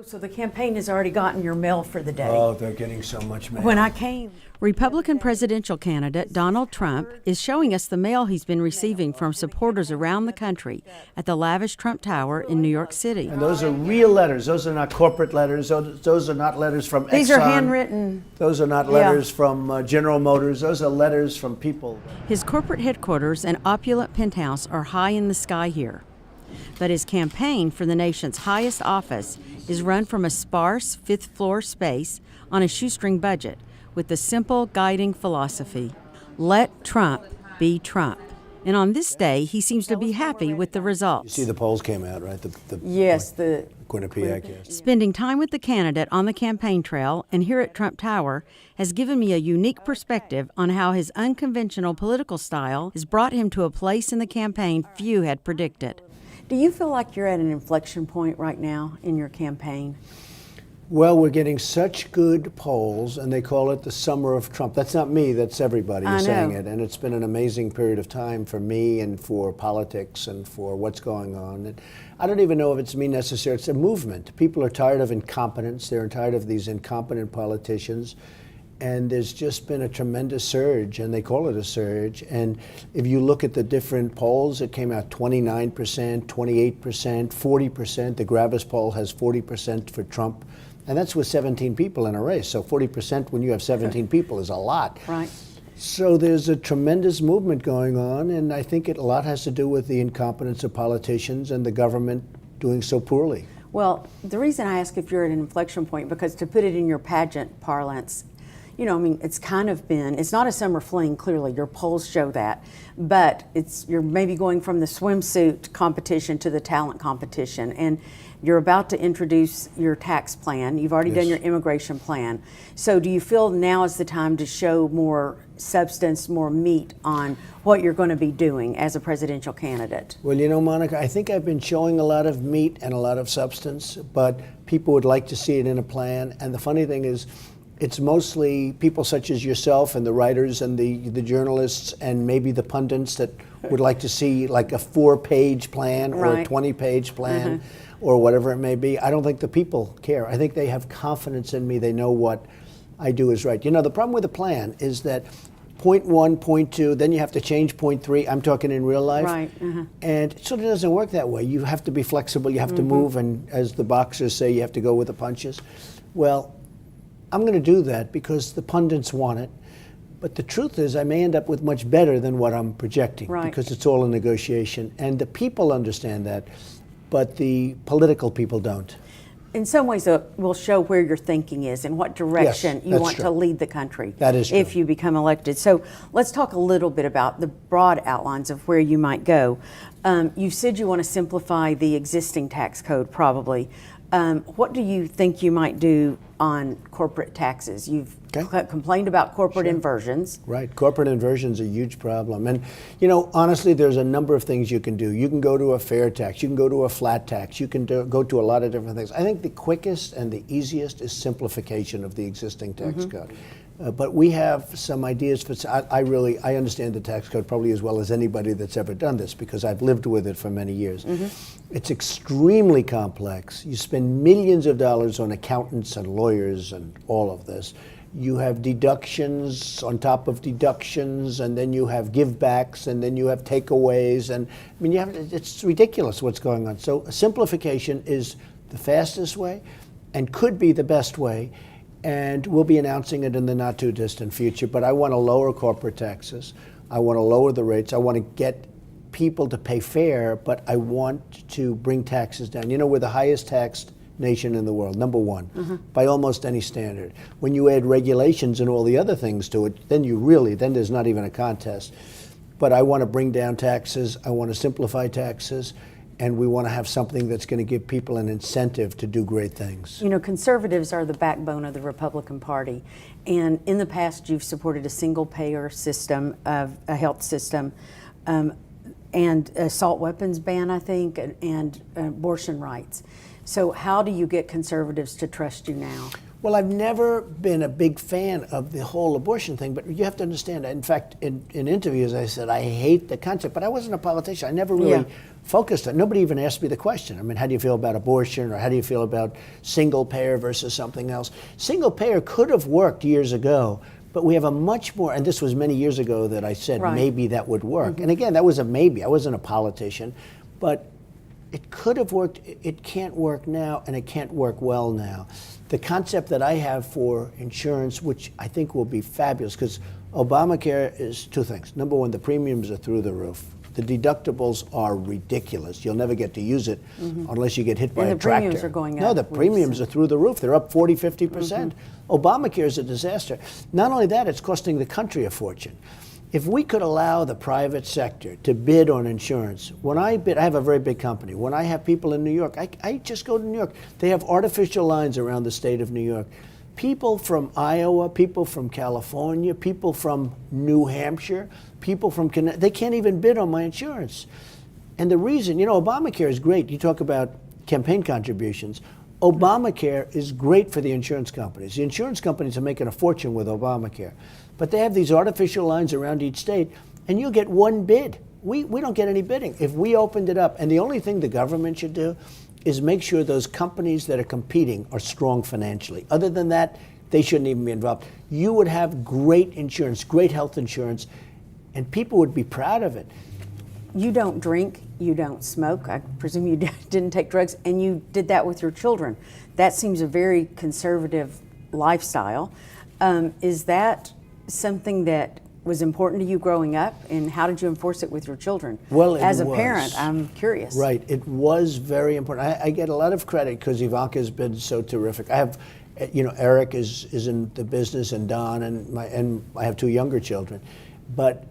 So the campaign has already gotten your mail for the day. Oh, they're getting so much mail. When I came, Republican presidential candidate Donald Trump is showing us the mail he's been receiving from supporters around the country at the lavish Trump Tower in New York City. And those are real letters. Those are not corporate letters. Those are not letters from Exxon. these are handwritten. Those are not letters from General Motors. Those are letters from people. His corporate headquarters and opulent penthouse are high in the sky here. But his campaign for the nation's highest office is run from a sparse fifth-floor space on a shoestring budget with the simple guiding philosophy, let Trump be Trump. And on this day, he seems to be happy with the results. You see the polls came out, right? Yes, the Quinnipiac, yes. Spending time with the candidate on the campaign trail and here at Trump Tower has given me a unique perspective on how his unconventional political style has brought him to a place in the campaign few had predicted. Do you feel like you're at an inflection point right now in your campaign? Well, we're getting such good polls, and they call it the summer of Trump. That's not me, that's everybody saying it. And it's been an amazing period of time for me and for politics and for what's going on. And I don't even know if it's me necessarily. It's a movement. People are tired of incompetence. They're tired of these incompetent politicians. And there's just been a tremendous surge, and they call it a surge. And if you look at the different polls, it came out 29%, 28%, 40%. The Gravis poll has 40% for Trump. And that's with 17 people in a race. So 40% when you have 17 people is a lot. Right. So there's a tremendous movement going on, and I think a lot has to do with the incompetence of politicians and the government doing so poorly. Well, the reason I ask if you're at an inflection point, because to put it in your pageant parlance, you know, I mean, it's kind of been, it's not a summer fling, clearly, your polls show that, but you're maybe going from the swimsuit competition to the talent competition, and you're about to introduce your tax plan. You've already done your immigration plan. So do you feel now is the time to show more substance, more meat on what you're going to be doing as a presidential candidate? Well, you know, Monica, I think I've been showing a lot of meat and a lot of substance, but people would like to see it in a plan. And the funny thing is, it's mostly people such as yourself and the writers and the journalists and maybe the pundits that would like to see like a 4-page plan or a 20-page plan or whatever it may be. I don't think the people care. I think they have confidence in me. They know what I do is right. You know, the problem with the plan is that point 1, point 2, then you have to change point 3. I'm talking in real life. Right. And it sort of doesn't work that way. You have to be flexible. You have to move. And as the boxers say, you have to go with the punches. Well, I'm going to do that because the pundits want it. But the truth is I may end up with much better than what I'm projecting because it's all a negotiation. And the people understand that, but the political people don't. In some ways, it will show where your thinking is and what direction you want to lead the country. That is true. If you become elected. So let's talk a little bit about the broad outlines of where you might go. You said you want to simplify the existing tax code, probably. What do you think you might do on corporate taxes? You've complained about corporate inversions. Right. Corporate inversion's a huge problem. And, you know, honestly, there's a number of things you can do. You can go to a fair tax. You can go to a flat tax. You can go to a lot of different things. I think the quickest and the easiest is simplification of the existing tax code. But we have some ideas for. I understand the tax code probably as well as anybody that's ever done this because I've lived with it for many years. It's extremely complex. You spend millions of dollars on accountants and lawyers and all of this. You have deductions on top of deductions, and then you have givebacks, and then you have takeaways, and I mean, it's ridiculous what's going on. So simplification is the fastest way, and could be the best way. And we'll be announcing it in the not too distant future. But I want to lower corporate taxes. I want to lower the rates. I want to get people to pay fair, but I want to bring taxes down. You know, we're the highest taxed nation in the world, number one, by almost any standard. When you add regulations and all the other things to it, then there's not even a contest. But I want to bring down taxes. I want to simplify taxes. And we want to have something that's going to give people an incentive to do great things. You know, conservatives are the backbone of the Republican Party. And in the past, you've supported a single-payer system, of a health system, and assault weapons ban, I think, and abortion rights. So how do you get conservatives to trust you now? Well, I've never been a big fan of the whole abortion thing, but you have to understand, in fact, in interviews I said, I hate the concept, but I wasn't a politician. I never really focused on it. Nobody even asked me the question. I mean, how do you feel about abortion, or how do you feel about single payer versus something else? Single payer could have worked years ago, but we have a much more, and this was many years ago that I said maybe that would work. And again, that was a maybe. I wasn't a politician, but it could have worked. It can't work now, and it can't work well now. The concept that I have for insurance, which I think will be fabulous, because Obamacare is two things. Number one, the premiums are through the roof. The deductibles are ridiculous. You'll never get to use it unless you get hit by a tractor. And the premiums are going up. No, the premiums are through the roof. They're up 40, 50%. Obamacare is a disaster. Not only that, it's costing the country a fortune. If we could allow the private sector to bid on insurance, when I bid, I have a very big company. When I have people in New York, I just go to New York. They have artificial lines around the state of New York. People from Iowa, people from California, people from New Hampshire, people from Connecticut, they can't even bid on my insurance. And the reason, Obamacare is great. You talk about campaign contributions. Obamacare is great for the insurance companies. The insurance companies are making a fortune with Obamacare. But they have these artificial lines around each state, and you'll get one bid. We don't get any bidding. If we opened it up, and the only thing the government should do is make sure those companies that are competing are strong financially. Other than that, they shouldn't even be involved. You would have great insurance, great health insurance, and people would be proud of it. You don't drink, you don't smoke. I presume you didn't take drugs, and you did that with your children. That seems a very conservative lifestyle. Is that something that was important to you growing up, and how did you enforce it with your children? Well, as a parent, I'm curious. Right, it was very important. I get a lot of credit because Ivanka's been so terrific. I have, Eric is in the business, and Don, and I have two younger children. But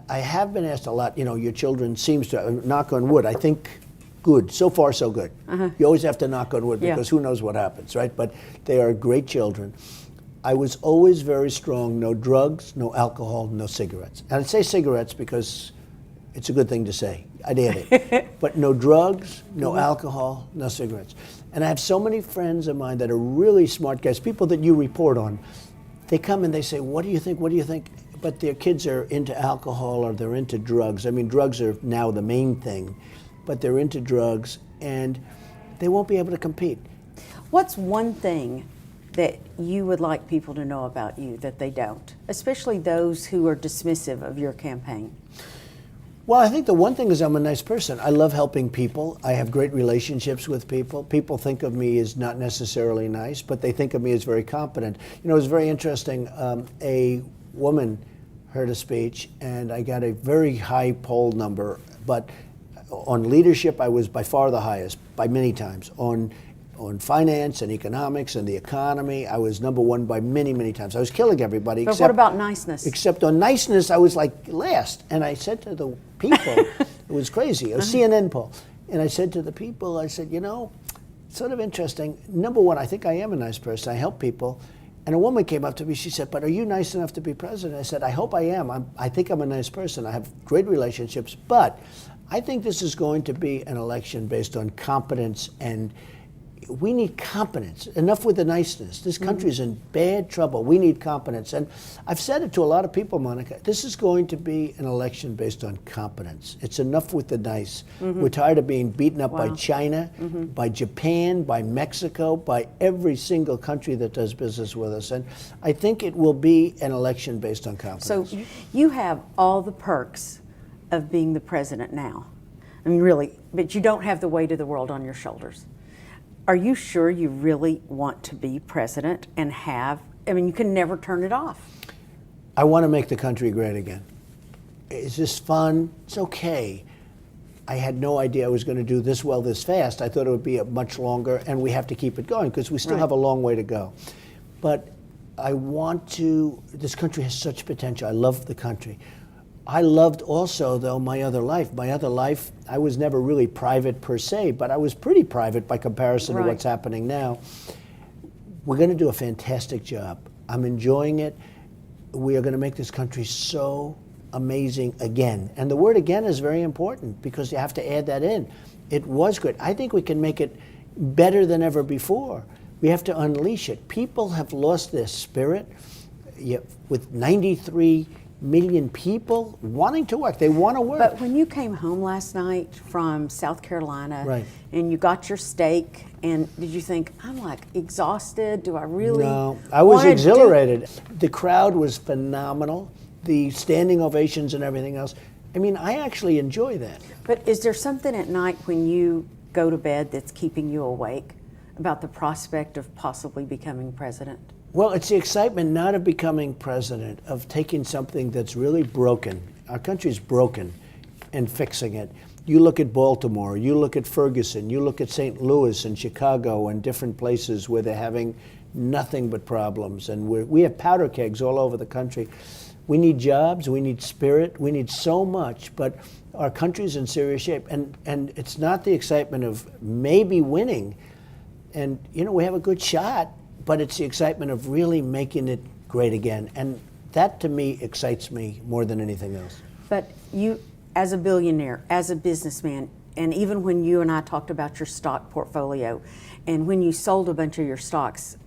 I have been asked a lot, your children seems to, knock on wood, I think good. So far, so good. You always have to knock on wood because who knows what happens, right? But they are great children. I was always very strong, no drugs, no alcohol, no cigarettes. And I'd say cigarettes because it's a good thing to say. I'd add it. But no drugs, no alcohol, no cigarettes. And I have so many friends of mine that are really smart guys, people that you report on. They come and they say, what do you think, what do you think? But their kids are into alcohol or they're into drugs. I mean, drugs are now the main thing, but they're into drugs and they won't be able to compete. What's one thing that you would like people to know about you that they don't, especially those who are dismissive of your campaign? Well, I think the one thing is I'm a nice person. I love helping people. I have great relationships with people. People think of me as not necessarily nice, but they think of me as very competent. It was very interesting. A woman heard a speech, and I got a very high poll number, but on leadership, I was by far the highest, by many times. On finance and economics and the economy, I was number one by many, many times. I was killing everybody. But what about niceness? Except on niceness, I was like last. And I said to the people, it was crazy, a CNN poll. And I said to the people, I said, it's sort of interesting. Number one, I think I am a nice person. I help people. And a woman came up to me, she said, but are you nice enough to be president? I said, I hope I am. I think I'm a nice person. I have great relationships. But I think this is going to be an election based on competence, and we need competence. Enough with the niceness. This country's in bad trouble. We need competence. And I've said it to a lot of people, Monica. This is going to be an election based on competence. It's enough with the nice. We're tired of being beaten up by China, by Japan, by Mexico, by every single country that does business with us. And I think it will be an election based on competence. So you have all the perks of being the president now. I mean, really, but you don't have the weight of the world on your shoulders. Are you sure you really want to be president and you can never turn it off? I want to make the country great again. It's just fun. It's okay. I had no idea I was going to do this well this fast. I thought it would be much longer, and we have to keep it going because we still have a long way to go. But this country has such potential. I love the country. I loved also, though, my other life. My other life, I was never really private per se, but I was pretty private by comparison to what's happening now. We're going to do a fantastic job. I'm enjoying it. We are going to make this country so amazing again. And the word again is very important because you have to add that in. It was good. I think we can make it better than ever before. We have to unleash it. People have lost their spirit. With 93 million people wanting to work. They want to work. But when you came home last night from South Carolina, right, and you got your steak, and did you think, I'm like exhausted? Do I really? No, I was exhilarated. The crowd was phenomenal. The standing ovations and everything else. I mean, I actually enjoy that. But is there something at night when you go to bed that's keeping you awake about the prospect of possibly becoming president? Well, it's the excitement not of becoming president, of taking something that's really broken. Our country's broken and fixing it. You look at Baltimore, you look at Ferguson, you look at St. Louis and Chicago and different places where they're having nothing but problems. And we have powder kegs all over the country. We need jobs, we need spirit, we need so much, but our country's in serious shape. And it's not the excitement of maybe winning. And, you know, we have a good shot, but it's the excitement of really making it great again. And that, to me, excites me more than anything else. But you, as a billionaire, as a businessman, and even when you and I talked about your stock portfolio, and when you sold a bunch of your stocks,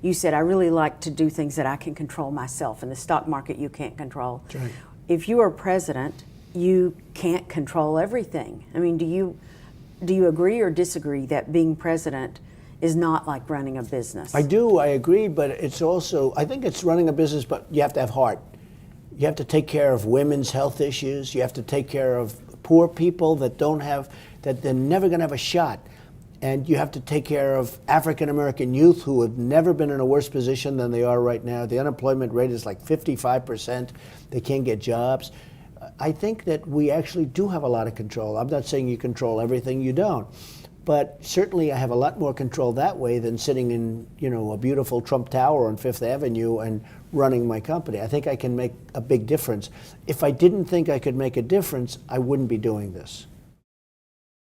you said, I really like to do things that I can control myself. In the stock market, you can't control. That's right. If you are president, you can't control everything. I mean, do you agree or disagree that being president is not like running a business? I do, I agree, but it's also, I think it's running a business, but you have to have heart. You have to take care of women's health issues. You have to take care of poor people that don't have, that they're never going to have a shot. And you have to take care of African American youth who have never been in a worse position than they are right now. The unemployment rate is like 55%. They can't get jobs. I think that we actually do have a lot of control. I'm not saying you control everything, you don't. But certainly I have a lot more control that way than sitting in, you know, a beautiful Trump Tower on Fifth Avenue and running my company. I think I can make a big difference. If I didn't think I could make a difference, I wouldn't be doing this.